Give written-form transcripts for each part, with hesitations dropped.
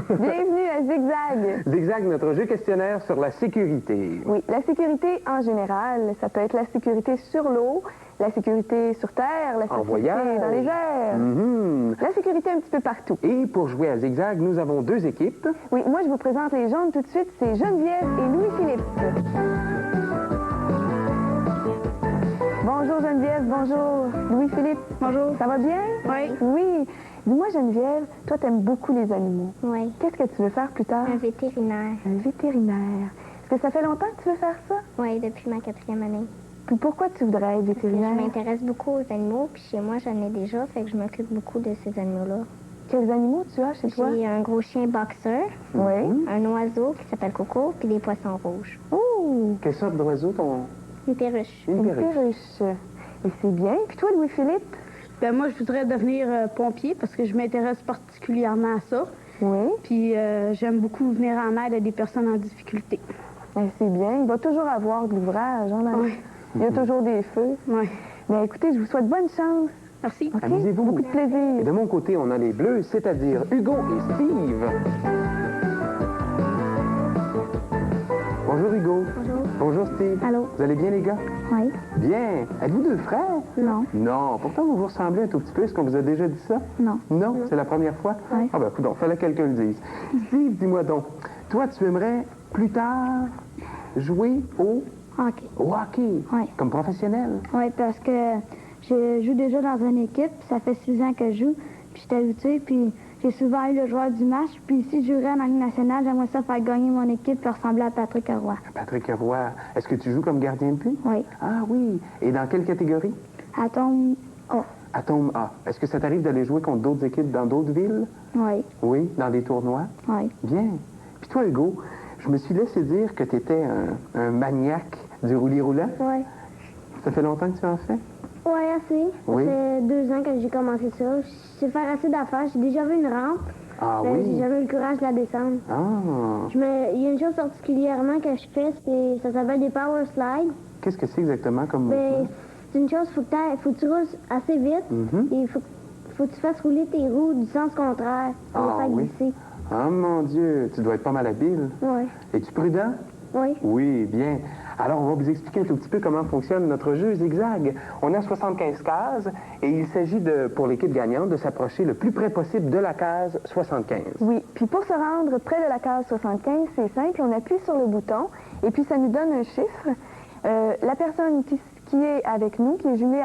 Bienvenue à Zigzag. Zigzag, notre jeu questionnaire sur la sécurité. Oui, la sécurité en général, ça peut être la sécurité sur l'eau, la sécurité sur terre, la sécurité voyage. dans les airs, la sécurité un petit peu partout. Et pour jouer à Zigzag, nous avons deux équipes. Oui, moi je vous présente les jaunes tout de suite, c'est Geneviève et Louis-Philippe. Bonjour Geneviève, bonjour Louis-Philippe. Bonjour. Ça va bien? Oui. Oui. Dis-moi Geneviève, toi t'aimes beaucoup les animaux. Oui. Qu'est-ce que tu veux faire plus tard? Un vétérinaire. Un vétérinaire. Est-ce que ça fait longtemps que tu veux faire ça? Oui, depuis ma 4e année. Puis pourquoi tu voudrais être vétérinaire? Je m'intéresse beaucoup aux animaux, puis chez moi, j'en ai déjà, fait que je m'occupe beaucoup de ces animaux-là. Quels animaux tu as chez toi? J'ai un gros chien boxer, Oui. un oiseau qui s'appelle Coco, puis des poissons rouges. Oh! Quelle sorte d'oiseau ton... Une perruche. Une perruche. Et c'est bien. Puis toi, Louis-Philippe? Ben moi, je voudrais devenir pompier parce que je m'intéresse particulièrement à ça. Oui. Puis j'aime beaucoup venir en aide à des personnes en difficulté. Ben, c'est bien. Il va toujours avoir de l'ouvrage. Hein, Oui. Il y a toujours des feux. Oui. Ben, écoutez, je vous souhaite bonne chance. Merci. OK? Amusez-vous. Beaucoup de Et plaisir. de mon côté, on a les bleus, c'est-à-dire Hugo et Steve. Bonjour Hugo. Bonjour. Bonjour Steve. Allô? Vous allez bien les gars? Oui. Bien. Êtes-vous deux frères? Non. Non. Pourtant, vous vous ressemblez un tout petit peu. Est-ce qu'on vous a déjà dit ça? Non. Non? C'est la première fois? Oui. Ah ben, écoute, fallait que quelqu'un le dise. Steve, dis-moi donc, toi, tu aimerais plus tard jouer OK. au hockey Oui. comme professionnel? Oui, parce que je joue déjà dans une équipe, puis ça fait 6 ans que je joue, puis j'étais habituée, puis j'ai souvent eu le joueur du match, puis si je jouerais en Ligue nationale, j'aimerais ça faire gagner mon équipe et ressembler à Patrick Roy. Patrick Roy, est-ce que tu joues comme gardien de but? Oui. Ah oui. Et dans quelle catégorie? Atome A. Atome A. Est-ce que ça t'arrive d'aller jouer contre d'autres équipes dans d'autres villes? Oui. Oui, dans des tournois? Oui. Bien. Puis toi, Hugo, je me suis laissé dire que tu étais un maniaque du roulis roulant. Oui. Ça fait longtemps que tu en fais? Oui, assez. Oui. Ça fait 2 ans que j'ai commencé ça. Je sais faire assez d'affaires. J'ai déjà vu une rampe, Ah mais j'ai oui? jamais eu le courage de la descendre. Ah. Il y a une chose particulièrement que je fais, ça s'appelle des power slides. Qu'est-ce que c'est exactement comme Ben, mouvement? c'est une chose, faut que tu roules assez vite. Mhm. Et il faut que tu fasses rouler tes roues du sens contraire pour Ah les faire oui? glisser. Ah mon Dieu, tu dois être pas mal habile. Oui. Es-tu prudent? Oui. Oui, bien. Alors, on va vous expliquer un tout petit peu comment fonctionne notre jeu Zigzag. On a 75 cases et il s'agit, pour l'équipe gagnante, de s'approcher le plus près possible de la case 75. Oui. Puis pour se rendre près de la case 75, c'est simple. On appuie sur le bouton et puis ça nous donne un chiffre. La personne qui est avec nous, qui est jumelée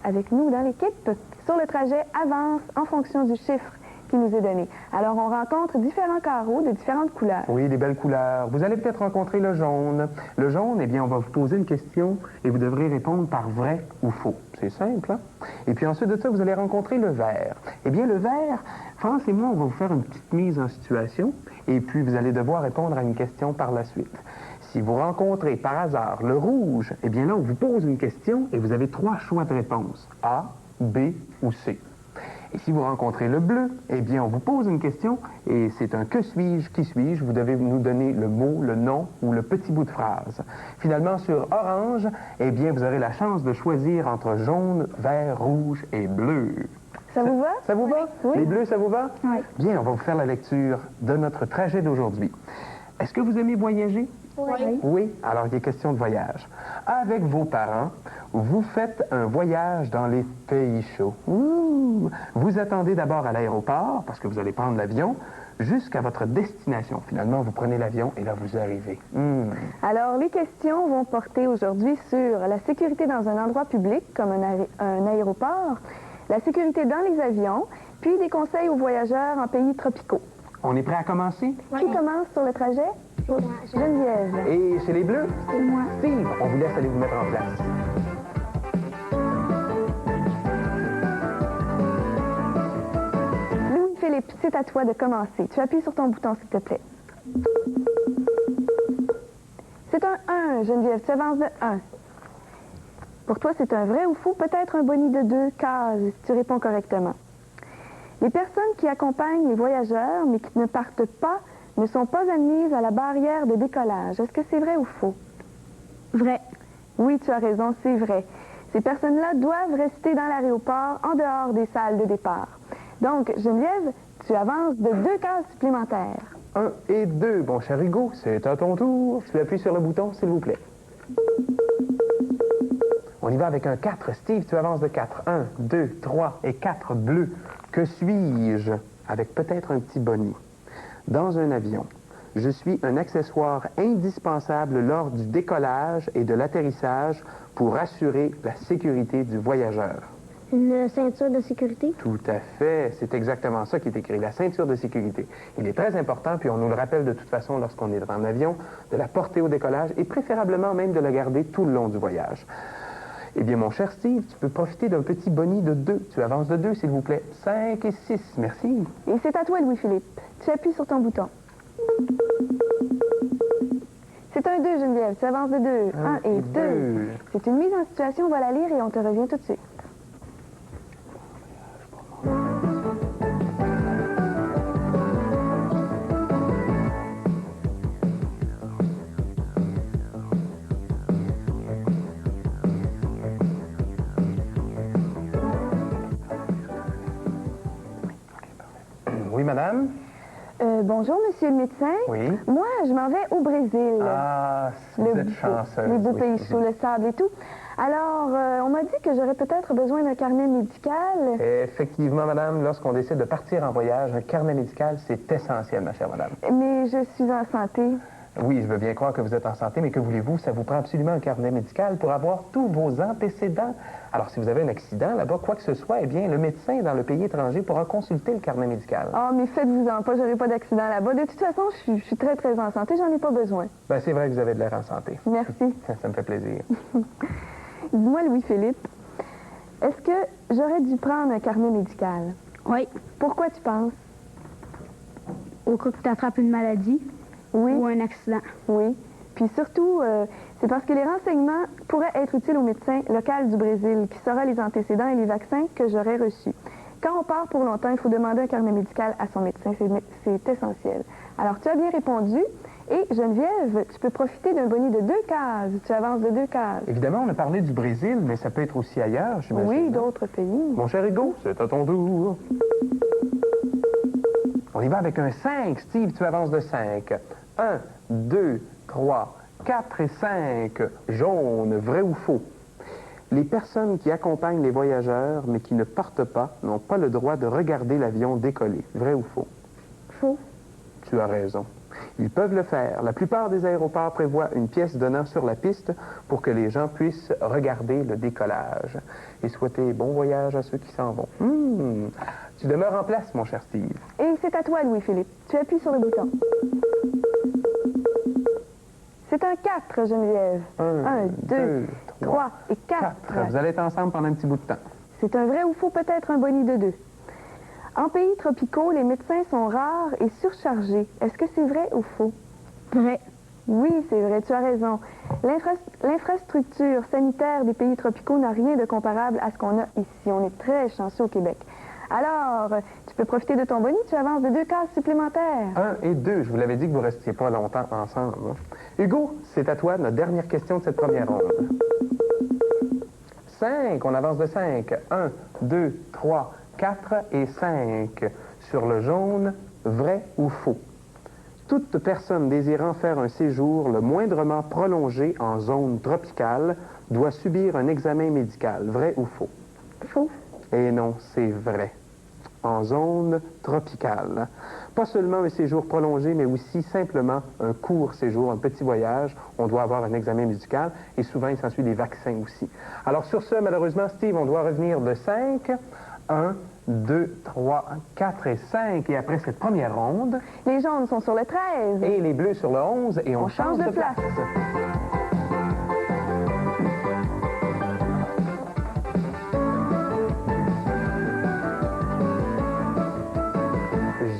avec nous dans l'équipe, sur le trajet, avance en fonction du chiffre qui nous est donné. Alors, on rencontre différents carreaux de différentes couleurs. Oui, des belles couleurs. Vous allez peut-être rencontrer le jaune. Le jaune, eh bien, on va vous poser une question et vous devrez répondre par vrai ou faux. C'est simple, hein? Et puis ensuite de ça, vous allez rencontrer le vert. Eh bien, le vert, France et moi, on va vous faire une petite mise en situation et puis vous allez devoir répondre à une question par la suite. Si vous rencontrez par hasard le rouge, eh bien là, on vous pose une question et vous avez 3 choix de réponse. A, B ou C. Et si vous rencontrez le bleu, eh bien, on vous pose une question et c'est un « que suis-je, qui suis-je ». Vous devez nous donner le mot, le nom ou le petit bout de phrase. Finalement, sur orange, eh bien, vous aurez la chance de choisir entre jaune, vert, rouge et bleu. Ça vous va? Ça vous va? Oui. Les bleus, ça vous va? Oui. Bien, on va vous faire la lecture de notre trajet d'aujourd'hui. Est-ce que vous aimez voyager? Oui. Oui, alors il est question de voyage. Avec vos parents, vous faites un voyage dans les pays chauds. Ouh! Vous attendez d'abord à l'aéroport, parce que vous allez prendre l'avion, jusqu'à votre destination. Finalement, vous prenez l'avion et là, vous arrivez. Alors, les questions vont porter aujourd'hui sur la sécurité dans un endroit public, comme un aéroport, la sécurité dans les avions, puis des conseils aux voyageurs en pays tropicaux. On est prêt à commencer? Qui commence sur le trajet? Geneviève. Et chez les bleus? C'est moi. Steve, on vous laisse aller vous mettre en place. Louis-Philippe, c'est à toi de commencer. Tu appuies sur ton bouton, s'il te plaît. C'est un 1, Geneviève. Tu avances de 1. Pour toi, c'est un vrai ou faux, peut-être un boni de 2 cases, si tu réponds correctement. Les personnes qui accompagnent les voyageurs, mais qui ne partent pas, ne sont pas admises à la barrière de décollage. Est-ce que c'est vrai ou faux? Vrai. Oui, tu as raison, c'est vrai. Ces personnes-là doivent rester dans l'aéroport, en dehors des salles de départ. Donc, Geneviève, tu avances de 2 cases supplémentaires. 1 et 2. Mon cher Hugo, c'est à ton tour. Tu appuies sur le bouton, s'il vous plaît. On y va avec un 4. Steve, tu avances de 4. 1, 2, 3 et 4 bleus. Que suis-je? Avec peut-être un petit boni. Dans un avion, je suis un accessoire indispensable lors du décollage et de l'atterrissage pour assurer la sécurité du voyageur. Une ceinture de sécurité? Tout à fait. C'est exactement ça qui est écrit, la ceinture de sécurité. Il est très important, puis on nous le rappelle de toute façon lorsqu'on est en avion, de la porter au décollage et préférablement même de la garder tout le long du voyage. Eh bien, mon cher Steve, tu peux profiter d'un petit boni de 2. Tu avances de 2, s'il vous plaît. 5 et 6. Merci. Et c'est à toi, Louis-Philippe. Tu appuies sur ton bouton. C'est un 2, Geneviève. Tu avances de 2. 1 et 2. C'est une mise en situation. On va la lire et on te revient tout de suite. Oui, madame? Bonjour, monsieur le médecin. Oui. Moi, je m'en vais au Brésil. Ah, vous êtes chanceuse. Les beaux oui. pays chauds, le sable et tout. Alors, on m'a dit que j'aurais peut-être besoin d'un carnet médical. Effectivement, madame, lorsqu'on décide de partir en voyage, un carnet médical, c'est essentiel, ma chère madame. Mais je suis en santé. Oui, je veux bien croire que vous êtes en santé, mais que voulez-vous, ça vous prend absolument un carnet médical pour avoir tous vos antécédents. Alors, si vous avez un accident là-bas, quoi que ce soit, eh bien, le médecin dans le pays étranger pourra consulter le carnet médical. Ah, mais faites-vous-en pas, j'aurai pas d'accident là-bas. De toute façon, je suis très, très en santé, j'en ai pas besoin. Ben, c'est vrai que vous avez de l'air en santé. Merci. Ça me fait plaisir. Dis-moi, Louis-Philippe, est-ce que j'aurais dû prendre un carnet médical? Oui. Pourquoi tu penses? Au cas que tu attrapes une maladie Oui. ou un accident. Oui. Puis surtout, c'est parce que les renseignements pourraient être utiles au médecin local du Brésil qui saura les antécédents et les vaccins que j'aurais reçus. Quand on part pour longtemps, il faut demander un carnet médical à son médecin. C'est essentiel. Alors, tu as bien répondu. Et Geneviève, tu peux profiter d'un boni de 2 cases. Tu avances de 2 cases. Évidemment, on a parlé du Brésil, mais ça peut être aussi ailleurs, j'imagine. Oui, d'autres pays. Mon cher Hugo, c'est à ton tour. On y va avec un 5. Steve, tu avances de 5. 1, 2, 3, 4 et 5. Jaune, vrai ou faux? Les personnes qui accompagnent les voyageurs, mais qui ne partent pas, n'ont pas le droit de regarder l'avion décoller. Vrai ou faux? Faux. Tu as raison. Ils peuvent le faire. La plupart des aéroports prévoient une pièce donnant sur la piste pour que les gens puissent regarder le décollage. Et souhaiter bon voyage à ceux qui s'en vont. Tu demeures en place, mon cher Steve. Et c'est à toi, Louis-Philippe. Tu appuies sur le bouton. C'est un 4, Geneviève. 1, 2, 3 et 4. Vous allez être ensemble pendant un petit bout de temps. C'est un vrai ou faux, peut-être un boni de 2. En pays tropicaux, les médecins sont rares et surchargés. Est-ce que c'est vrai ou faux? Vrai. Oui, c'est vrai, tu as raison. L'infrastructure sanitaire des pays tropicaux n'a rien de comparable à ce qu'on a ici. On est très chanceux au Québec. Alors, tu peux profiter de ton boni, tu avances de 2 cases supplémentaires. 1 et 2, je vous l'avais dit que vous ne restiez pas longtemps ensemble. Hugo, c'est à toi, notre dernière question de cette première ronde. 5, on avance de 5. 1, 2, 3, 4 et 5. Sur le jaune, vrai ou faux? Toute personne désirant faire un séjour le moindrement prolongé en zone tropicale doit subir un examen médical. Vrai ou faux? Faux. Et non, c'est vrai. En zone tropicale. Pas seulement un séjour prolongé, mais aussi simplement un court séjour, un petit voyage. On doit avoir un examen médical et souvent il s'ensuit des vaccins aussi. Alors sur ce, malheureusement, Steve, on doit revenir de 5. 1, 2, 3, 4 et 5. Et après cette première ronde... Les jaunes sont sur le 13. Et les bleus sur le 11. Et on change de place.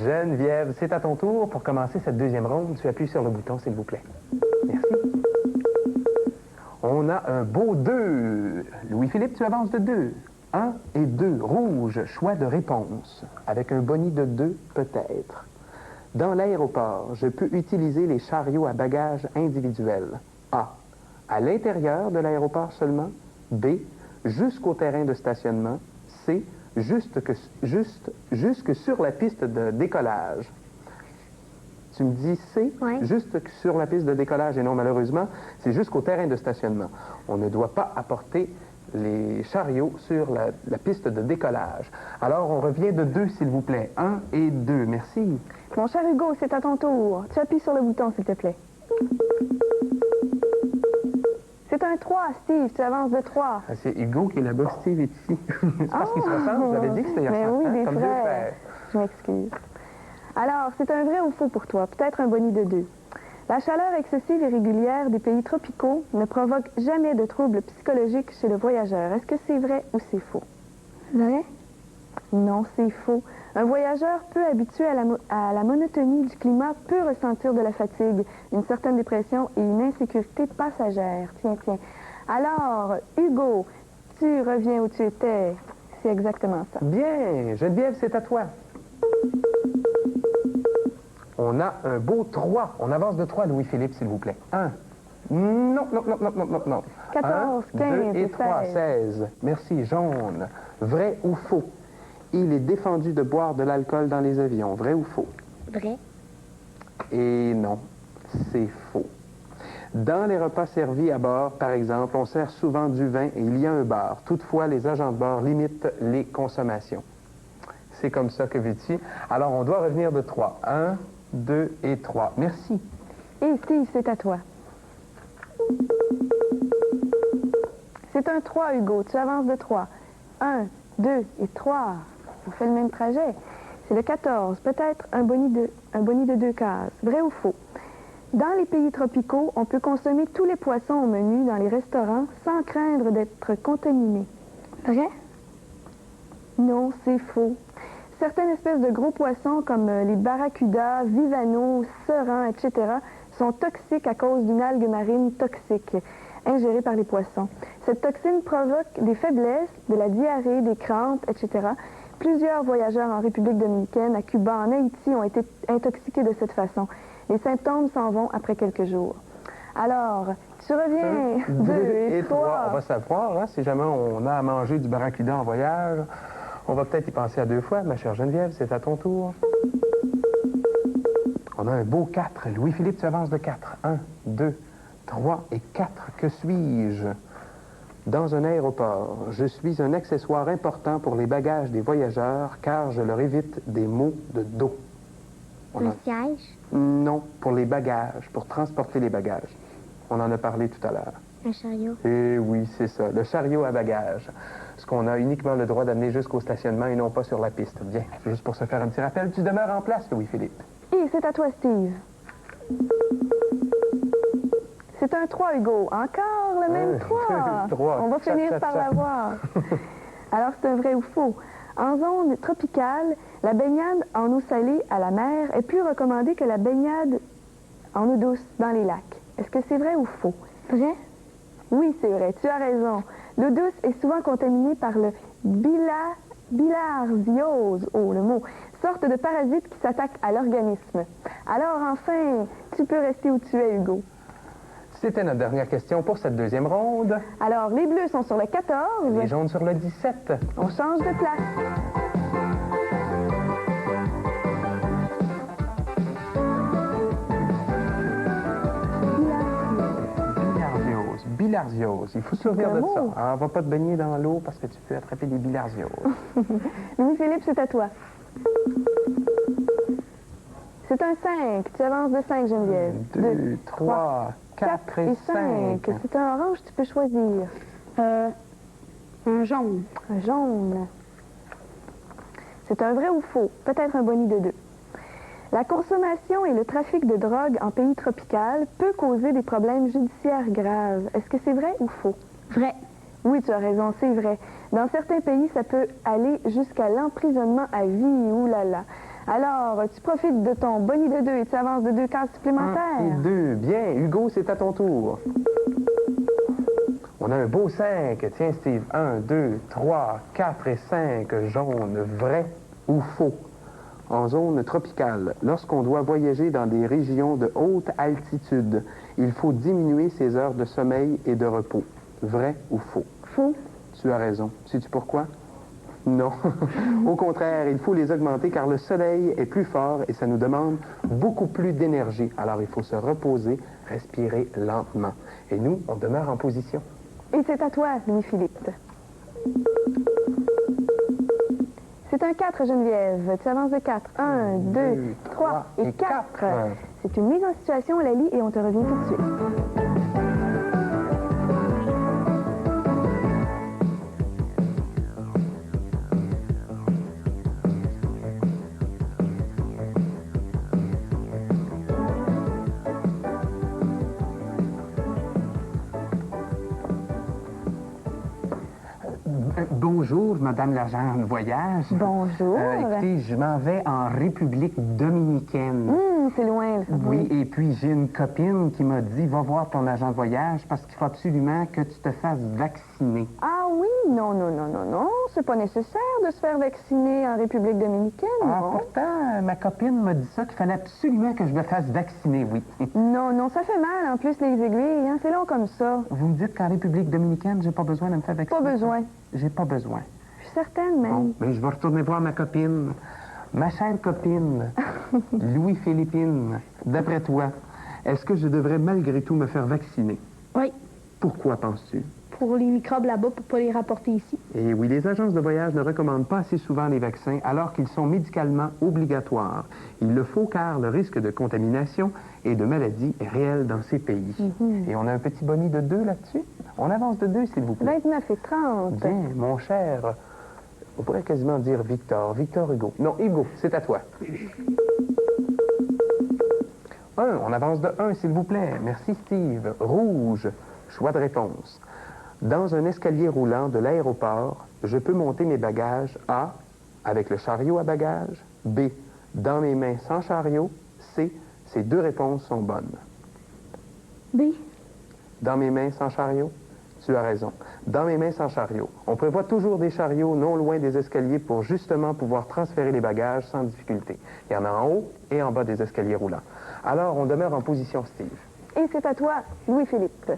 Geneviève, c'est à ton tour. Pour commencer cette deuxième ronde, tu appuies sur le bouton, s'il vous plaît. Merci. On a un beau 2. Louis-Philippe, tu avances de 2. 1 et 2, rouge, choix de réponse. Avec un boni de 2, peut-être. Dans l'aéroport, je peux utiliser les chariots à bagages individuels. A. À l'intérieur de l'aéroport seulement. B. Jusqu'au terrain de stationnement. C. jusque sur la piste de décollage. Tu me dis C, Ouais. juste sur la piste de décollage, et non, malheureusement, c'est jusqu'au terrain de stationnement. On ne doit pas apporter les chariots sur la piste de décollage. Alors, on revient de 2, s'il vous plaît. 1 et 2, merci. Mon cher Hugo, c'est à ton tour. Tu appuies sur le bouton, s'il te plaît. C'est un 3, Steve. Tu avances de 3. Ah, c'est Hugo qui est là-bas, Steve est ici. C'est parce qu'ils se ressemblent, j'avais dit que c'était Mais ressemblant, oui, des comme deux frères. frères. Je m'excuse. Alors, c'est un vrai ou faux pour toi? Peut-être un boni de 2. La chaleur excessive et régulière des pays tropicaux ne provoque jamais de troubles psychologiques chez le voyageur. Est-ce que c'est vrai ou c'est faux? Vrai? Non, c'est faux. Un voyageur peu habitué à la monotonie du climat peut ressentir de la fatigue, une certaine dépression et une insécurité passagère. Tiens, tiens. Alors, Hugo, tu reviens où tu étais. C'est exactement ça. Bien, Geneviève, c'est à toi. On a un beau 3. On avance de 3, Louis-Philippe, s'il vous plaît. 1. Non, non, non, non, non, non, non. 14, 1, 15 2 et et 3, 16. 16. Merci, jaune. Vrai ou faux? Il est défendu de boire de l'alcool dans les avions. Vrai ou faux? Vrai. Et non, c'est faux. Dans les repas servis à bord, par exemple, on sert souvent du vin et il y a un bar. Toutefois, les agents de bord limitent les consommations. C'est comme ça que veux-tu. Alors, on doit revenir de 3. 1, 2 et 3. Merci. Et Steve, c'est à toi. C'est un 3, Hugo. Tu avances de 3. 1, 2 et 3. On fait le même trajet. C'est le 14. Peut-être un boni de 2 cases. Vrai ou faux? Dans les pays tropicaux, on peut consommer tous les poissons au menu dans les restaurants sans craindre d'être contaminé. Vrai? Non, c'est faux. Certaines espèces de gros poissons comme les barracudas, vivanos, serans, etc. sont toxiques à cause d'une algue marine toxique ingérée par les poissons. Cette toxine provoque des faiblesses, de la diarrhée, des crampes, etc. Plusieurs voyageurs en République dominicaine, à Cuba, en Haïti ont été intoxiqués de cette façon. Les symptômes s'en vont après quelques jours. Alors, tu reviens 2 et 3. On va savoir, hein, si jamais on a à manger du barracuda en voyage, on va peut-être y penser à 2 fois. Ma chère Geneviève, c'est à ton tour. On a un beau 4. Louis-Philippe, tu avances de 4. 1, 2, 3 et 4. Que suis-je? Dans un aéroport, je suis un accessoire important pour les bagages des voyageurs car je leur évite des maux de dos. Un siège? Non, pour les bagages, pour transporter les bagages. On en a parlé tout à l'heure. Un chariot? Eh oui, c'est ça, le chariot à bagages. Ce qu'on a uniquement le droit d'amener jusqu'au stationnement et non pas sur la piste. Bien, juste pour se faire un petit rappel, tu demeures en place, Louis-Philippe. Et c'est à toi, Steve. C'est un 3, Hugo. Encore le même 3. 3. On va finir par l'avoir. Alors, c'est un vrai ou faux? En zone tropicale, la baignade en eau salée à la mer est plus recommandée que la baignade en eau douce dans les lacs. Est-ce que c'est vrai ou faux? Vrai? Oui, c'est vrai. Tu as raison. L'eau douce est souvent contaminée par le bilharziose, oh le mot, sorte de parasite qui s'attaque à l'organisme. Alors, enfin, tu peux rester où tu es, Hugo. C'était notre dernière question pour cette deuxième ronde. Alors, les bleus sont sur le 14. Les jaunes sur le 17. On change de place. Bilharziose. Bilharziose. Il faut se souvenir de mot. ça. On va pas te baigner dans l'eau parce que tu peux attraper des bilharzioses. Louis-Philippe, c'est à toi. C'est un 5. Tu avances de 5, Geneviève. 2, 3, 4 et 5. C'est un orange, tu peux choisir. Un jaune. Un jaune. C'est un vrai ou faux? Peut-être un boni de 2. La consommation et le trafic de drogue en pays tropical peut causer des problèmes judiciaires graves. Est-ce que c'est vrai ou faux? Vrai. Oui, tu as raison, c'est vrai. Dans certains pays, ça peut aller jusqu'à l'emprisonnement à vie. Ouh là là. Alors, tu profites de ton boni de 2 et tu avances de 2 cases 1 supplémentaires. et 2. Bien. Hugo, c'est à ton tour. On a un beau 5. Tiens, Steve. 1, 2, 3, 4 et 5. Jaune. Vrai ou faux? En zone tropicale, lorsqu'on doit voyager dans des régions de haute altitude, il faut diminuer ses heures de sommeil et de repos. Vrai ou faux? Faux. Tu as raison. Sais-tu pourquoi? Non. Au contraire, il faut les augmenter car le soleil est plus fort et ça nous demande beaucoup plus d'énergie. Alors, il faut se reposer, respirer lentement. Et nous, on demeure en position. Et c'est à toi, Louis-Philippe. C'est un 4, Geneviève. Tu avances de 4. 1, 2, 3 et 4. C'est une mise en situation, Lali, et on te revient tout de suite. Bonjour, Madame l'agent de voyage. Bonjour. Écoutez, je m'en vais en République dominicaine. C'est loin. Oui, et puis j'ai une copine qui m'a dit, va voir ton agent de voyage parce qu'il faut absolument que tu te fasses vacciner. Ah oui? Non. C'est pas nécessaire de se faire vacciner en République dominicaine. Ah, non. pourtant, ma copine m'a dit ça, qu'il fallait absolument que je me fasse vacciner, oui. Non, ça fait mal. En plus, les aiguilles, hein, c'est long comme ça. Vous me dites qu'en République dominicaine, j'ai pas besoin de me faire vacciner? Pas besoin. J'ai pas besoin. Je suis certaine, même. Bon, mais je vais retourner voir ma copine. Ma chère copine, Louis-Philippine, d'après toi, est-ce que je devrais malgré tout me faire vacciner? Oui, Pourquoi penses-tu? pour les microbes là-bas, pour pas les rapporter ici. Et oui, les agences de voyage ne recommandent pas assez souvent les vaccins alors qu'ils sont médicalement obligatoires. Il le faut car le risque de contamination et de maladie est réel dans ces pays. Et on a un petit boni de 2 là-dessus. On avance de 2, s'il vous plaît. 29 et 30. Bien, mon cher, on pourrait quasiment dire Victor Hugo. Non, Hugo, c'est à toi. 1, on avance de 1, s'il vous plaît. Merci, Steve. Rouge, choix de réponse. Dans un escalier roulant de l'aéroport, je peux monter mes bagages A, avec le chariot à bagages, B, dans mes mains sans chariot, C, ces 2 réponses sont bonnes. B. Dans mes mains sans chariot? Tu as raison. Dans mes mains sans chariot. On prévoit toujours des chariots non loin des escaliers pour justement pouvoir transférer les bagages sans difficulté. Il y en a en haut et en bas des escaliers roulants. Alors, on demeure en position, Steve. Et c'est à toi, Louis-Philippe.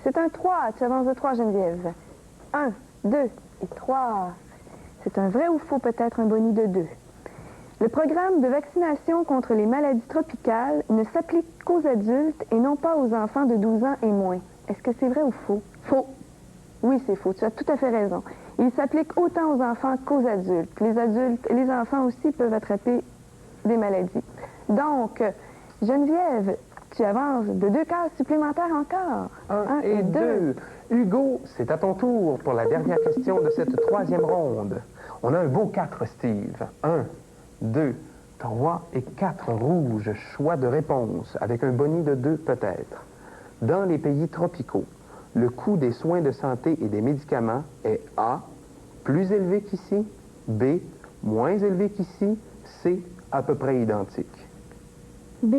C'est un 3. Tu avances de 3, Geneviève. 1, 2 et 3. C'est un vrai ou faux, peut-être un boni de 2. Le programme de vaccination contre les maladies tropicales ne s'applique qu'aux adultes et non pas aux enfants de 12 ans et moins. Est-ce que c'est vrai ou faux? Faux. Oui, c'est faux. Tu as tout à fait raison. Il s'applique autant aux enfants qu'aux adultes. Les adultes et les enfants aussi peuvent attraper des maladies. Donc, Geneviève, tu avances de 2 cases supplémentaires encore. 1 et 2. Hugo, c'est à ton tour pour la dernière question de cette 3e ronde. On a un beau 4, Steve. 1, 2, 3 et 4 rouges. Choix de réponse, avec un boni de 2 peut-être. Dans les pays tropicaux, le coût des soins de santé et des médicaments est A, plus élevé qu'ici, B, moins élevé qu'ici, C, à peu près identique. B.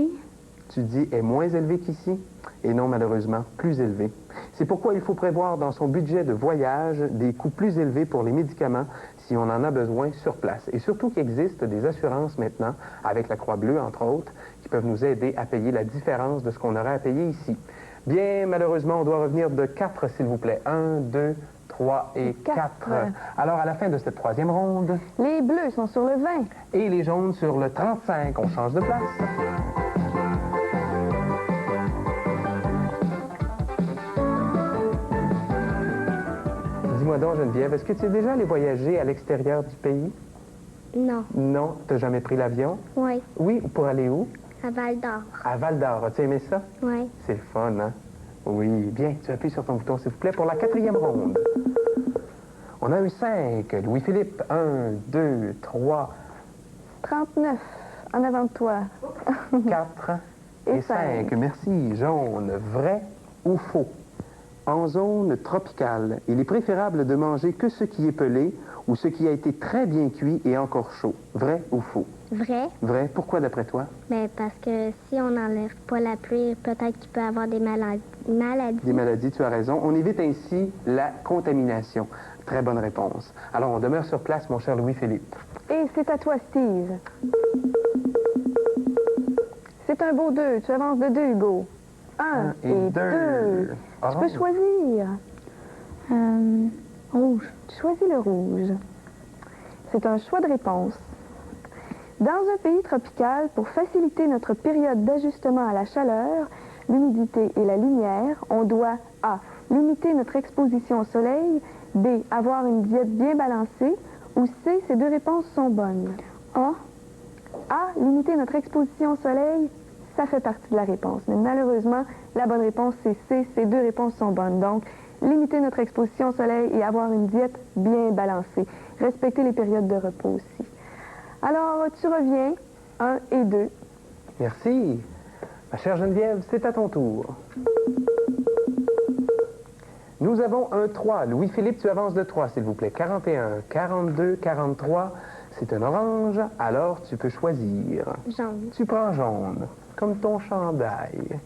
Tu dis est moins élevé qu'ici? Et non, malheureusement, plus élevé. C'est pourquoi il faut prévoir dans son budget de voyage des coûts plus élevés pour les médicaments si on en a besoin sur place. Et surtout qu'il existe des assurances maintenant, avec la Croix-Bleue, entre autres, qui peuvent nous aider à payer la différence de ce qu'on aurait à payer ici. Bien, malheureusement, on doit revenir de 4, s'il vous plaît. 1, 2, 3 et 4. Alors, à la fin de cette 3e ronde... Les bleus sont sur le 20. Et les jaunes sur le 35. On change de place. Dis-moi donc, Geneviève, est-ce que tu es déjà allé voyager à l'extérieur du pays? Non. Non? Tu n'as jamais pris l'avion? Oui. Oui, pour aller où? À Val d'Or. À Val-d'Or. As-tu aimé ça? Oui. C'est le fun, hein? Oui. Bien, tu appuies sur ton bouton, s'il vous plaît, pour la 4e ronde. On a eu 5. Louis-Philippe, 1, 2, 3, 39. En avant de toi. 4 Et et 5. Merci. Jaune, vrai ou faux? En zone tropicale, il est préférable de manger que ce qui est pelé ou ce qui a été très bien cuit et encore chaud. Vrai ou faux? Vrai? Vrai. Pourquoi d'après toi? Ben parce que si on n'enlève pas la pluie, peut-être qu'il peut avoir des maladies. Des maladies, tu as raison. On évite ainsi la contamination. Très bonne réponse. Alors, on demeure sur place, mon cher Louis-Philippe. Et c'est à toi, Steve. C'est un beau 2. Tu avances de 2, Hugo. 1 et 2. Tu peux choisir. Rouge. Tu choisis le rouge. C'est un choix de réponse. Dans un pays tropical, pour faciliter notre période d'ajustement à la chaleur, l'humidité et la lumière, on doit A. Limiter notre exposition au soleil, B. Avoir une diète bien balancée, ou C. Ces deux réponses sont bonnes. A. A. Limiter notre exposition au soleil, ça fait partie de la réponse. Mais malheureusement, la bonne réponse, c'est C. Ces deux réponses sont bonnes. Donc, limiter notre exposition au soleil et avoir une diète bien balancée. Respecter les périodes de repos aussi. Alors, tu reviens, 1 et 2. Merci. Ma chère Geneviève, c'est à ton tour. Nous avons un 3. Louis-Philippe, tu avances de 3, s'il vous plaît. 41, 42, 43. C'est un orange, alors tu peux choisir. Jaune. Tu prends jaune, comme ton chandail.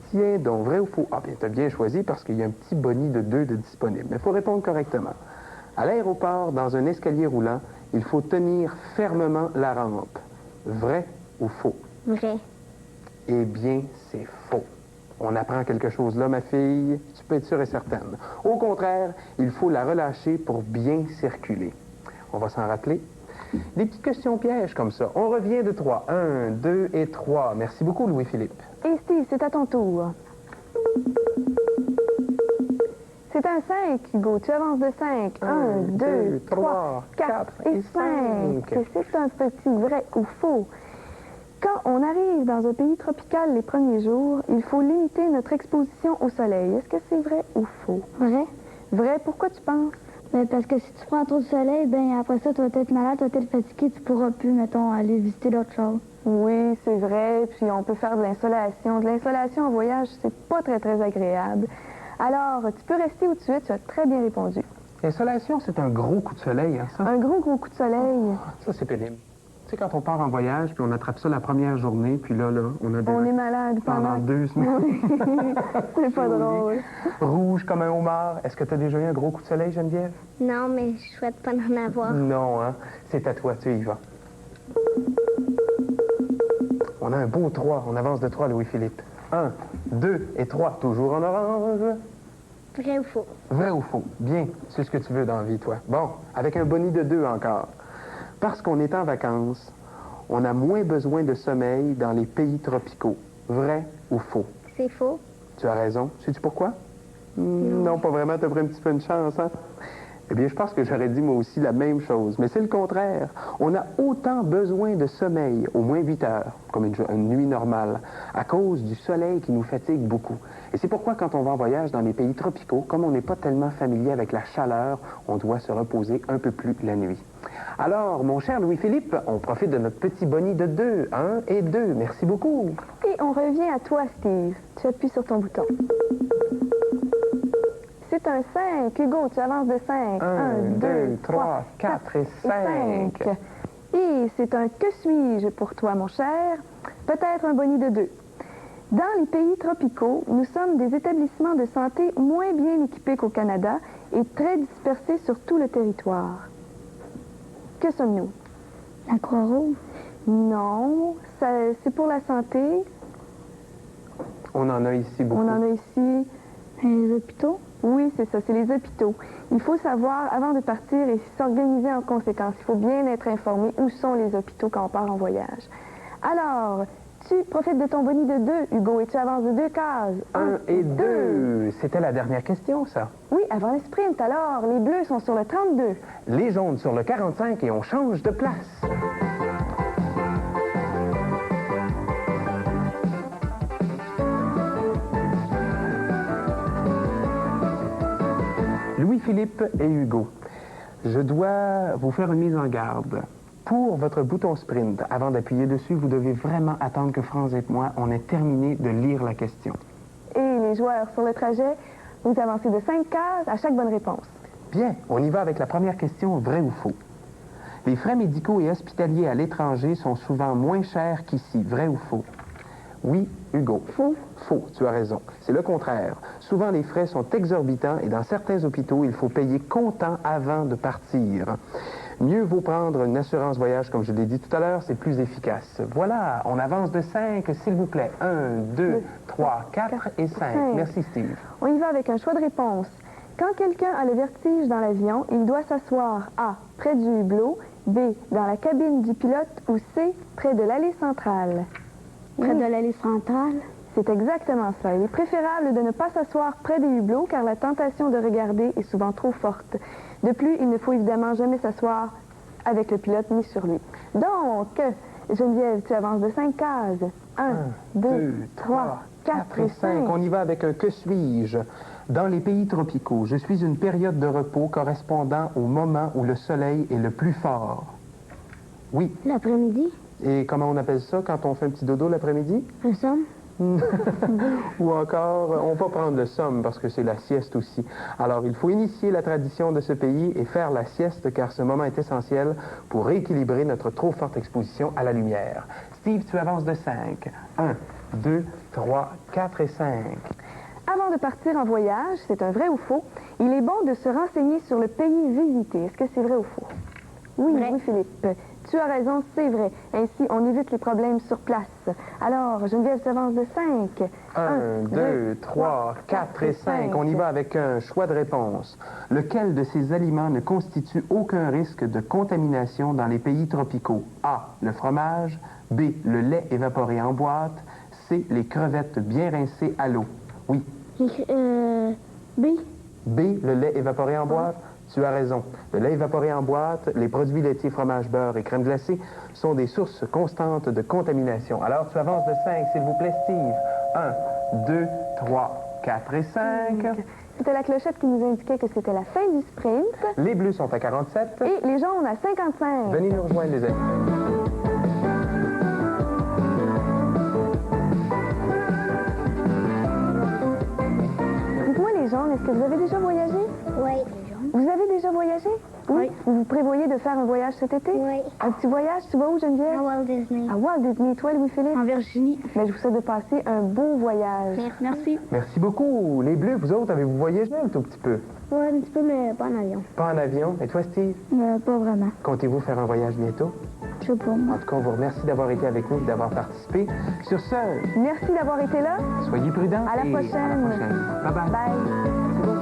Tiens donc, vrai ou faux? Ah bien, tu as bien choisi parce qu'il y a un petit boni de 2 de disponible. Mais il faut répondre correctement. À l'aéroport, dans un escalier roulant, il faut tenir fermement la rampe. Vrai ou faux? Vrai. Eh bien, c'est faux. On apprend quelque chose là, ma fille, tu peux être sûre et certaine. Au contraire, il faut la relâcher pour bien circuler. On va s'en rappeler. Des petites questions pièges comme ça. On revient de 3. 1, 2 et 3. Merci beaucoup, Louis-Philippe. Et Steve, c'est à ton tour. C'est un 5, Hugo. Tu avances de 5. 1, 2, 3, 4 et 5. C'est un petit vrai ou faux. Quand on arrive dans un pays tropical les premiers jours, il faut limiter notre exposition au soleil. Est-ce que c'est vrai ou faux? Vrai. Vrai, pourquoi tu penses? Ben, parce que si tu prends trop de soleil, ben après ça, tu vas être malade, tu vas être fatigué, tu pourras plus, mettons, aller visiter d'autres choses. Oui, c'est vrai. Puis on peut faire de l'insolation. De l'insolation en voyage, c'est pas très, très agréable. Alors, tu peux rester où tu es. Tu as très bien répondu. L'insolation, c'est un gros coup de soleil, hein, ça? Un gros coup de soleil. Ça, c'est pénible. Tu sais, quand on part en voyage, puis on attrape ça la première journée, puis là, on a des... On est malade pendant 2 semaines. C'est pas drôle. Rouge comme un homard. Est-ce que tu as déjà eu un gros coup de soleil, Geneviève? Non, mais je souhaite pas en avoir. Non, hein? C'est à toi, tu y vas. On a un beau 3. On avance de 3, Louis-Philippe. 1, 2 et 3. Toujours en orange. Vrai ou faux? Vrai ou faux? Bien. C'est ce que tu veux dans la vie, toi. Bon, avec un boni de 2 encore. Parce qu'on est en vacances, on a moins besoin de sommeil dans les pays tropicaux. Vrai ou faux? C'est faux. Tu as raison. Sais-tu pourquoi? Non, pas vraiment. T'as pris un petit peu de chance, hein? Eh bien, je pense que j'aurais dit moi aussi la même chose. Mais c'est le contraire. On a autant besoin de sommeil, au moins 8 heures, comme une nuit normale, à cause du soleil qui nous fatigue beaucoup. Et c'est pourquoi quand on va en voyage dans les pays tropicaux, comme on n'est pas tellement familier avec la chaleur, on doit se reposer un peu plus la nuit. Alors, mon cher Louis-Philippe, on profite de notre petit boni de 2, 1 et 2. Merci beaucoup. Et on revient à toi, Steve. Tu appuies sur ton bouton. C'est un 5. Hugo, tu avances de 5. 1, 2, 3, 4 et 5. Et c'est un que suis-je pour toi, mon cher? Peut-être un boni de 2. Dans les pays tropicaux, nous sommes des établissements de santé moins bien équipés qu'au Canada et très dispersés sur tout le territoire. Que sommes-nous? La Croix-Rouge? Non, c'est pour la santé. On en a ici beaucoup. On en a ici. Les hôpitaux? Oui, c'est ça, c'est les hôpitaux. Il faut savoir, avant de partir, et s'organiser en conséquence. Il faut bien être informé où sont les hôpitaux quand on part en voyage. Alors, tu profites de ton boni de 2, Hugo, et tu avances de 2 cases. 1 et 2. C'était la dernière question, ça. Oui, avant le sprint, alors, les bleus sont sur le 32. Les jaunes sur le 45 et on change de place. Louis-Philippe et Hugo, je dois vous faire une mise en garde. Pour votre bouton sprint, avant d'appuyer dessus, vous devez vraiment attendre que Franz et moi, on ait terminé de lire la question. Et les joueurs sur le trajet, vous avancez de 5 cases à chaque bonne réponse. Bien, on y va avec la première question, vrai ou faux? Les frais médicaux et hospitaliers à l'étranger sont souvent moins chers qu'ici, vrai ou faux? Oui, Hugo. Faux. Faux, tu as raison. C'est le contraire. Souvent, les frais sont exorbitants et dans certains hôpitaux, il faut payer comptant avant de partir. Mieux vaut prendre une assurance voyage, comme je l'ai dit tout à l'heure, c'est plus efficace. Voilà, on avance de 5, s'il vous plaît. 1, 2, 3, 4 et 5. Merci, Steve. On y va avec un choix de réponse. Quand quelqu'un a le vertige dans l'avion, il doit s'asseoir A. Près du hublot, B. Dans la cabine du pilote ou C. Près de l'allée centrale. Près de l'allée centrale. C'est exactement ça. Il est préférable de ne pas s'asseoir près des hublots car la tentation de regarder est souvent trop forte. De plus, il ne faut évidemment jamais s'asseoir avec le pilote ni sur lui. Donc, Geneviève, tu avances de 5 cases. 1, 2, 3, 4 et 5. On y va avec un que suis-je? Dans les pays tropicaux, je suis une période de repos correspondant au moment où le soleil est le plus fort. Oui. L'après-midi, Et comment on appelle ça quand on fait un petit dodo l'après-midi? le somme. Ou encore, on va prendre le somme parce que c'est la sieste aussi. Alors, il faut initier la tradition de ce pays et faire la sieste car ce moment est essentiel pour rééquilibrer notre trop forte exposition à la lumière. Steve, tu avances de 5. 1, 2, 3, 4 et 5. Avant de partir en voyage, c'est un vrai ou faux, il est bon de se renseigner sur le pays visité. Est-ce que c'est vrai ou faux? Oui, Vrai. oui, Philippe. Tu as raison, c'est vrai. Ainsi, on évite les problèmes sur place. Alors, Geneviève s'avance de 5. 1, 2, 3, 4 et 5. On y va avec un choix de réponse. Lequel de ces aliments ne constitue aucun risque de contamination dans les pays tropicaux? A. Le fromage. B. Le lait évaporé en boîte. C. Les crevettes bien rincées à l'eau. Oui. B. B. Le lait évaporé en boîte. Tu as raison. Le lait évaporé en boîte, les produits laitiers, fromage, beurre et crème glacée sont des sources constantes de contamination. Alors, tu avances de 5, s'il vous plaît, Steve. 1, 2, 3, 4 et 5. C'était la clochette qui nous indiquait que c'était la fin du sprint. Les bleus sont à 47. Et les jaunes à 55. Venez nous rejoindre, les amis. Dites-moi, les jaunes, est-ce que vous avez déjà voyagé? Oui. Vous avez déjà voyagé? Oui. Vous prévoyez de faire un voyage cet été? Oui. Un petit voyage, tu vas où, Geneviève? À Walt Disney. À Walt Disney. Toi, Louis-Philippe? En Virginie. Mais je vous souhaite de passer un bon voyage. Merci. Merci beaucoup. Les bleus, vous autres, avez-vous voyagé un tout petit peu? Oui, un petit peu, mais pas en avion. Pas en avion. Et toi, Steve? Pas vraiment. Comptez-vous faire un voyage bientôt? Je sais pas, moi. En tout cas, on vous remercie d'avoir été avec nous et d'avoir participé. Sur ce, Merci d'avoir été là. soyez prudents. À la et prochaine. À la prochaine. Bye-bye. Bye. C'est bon.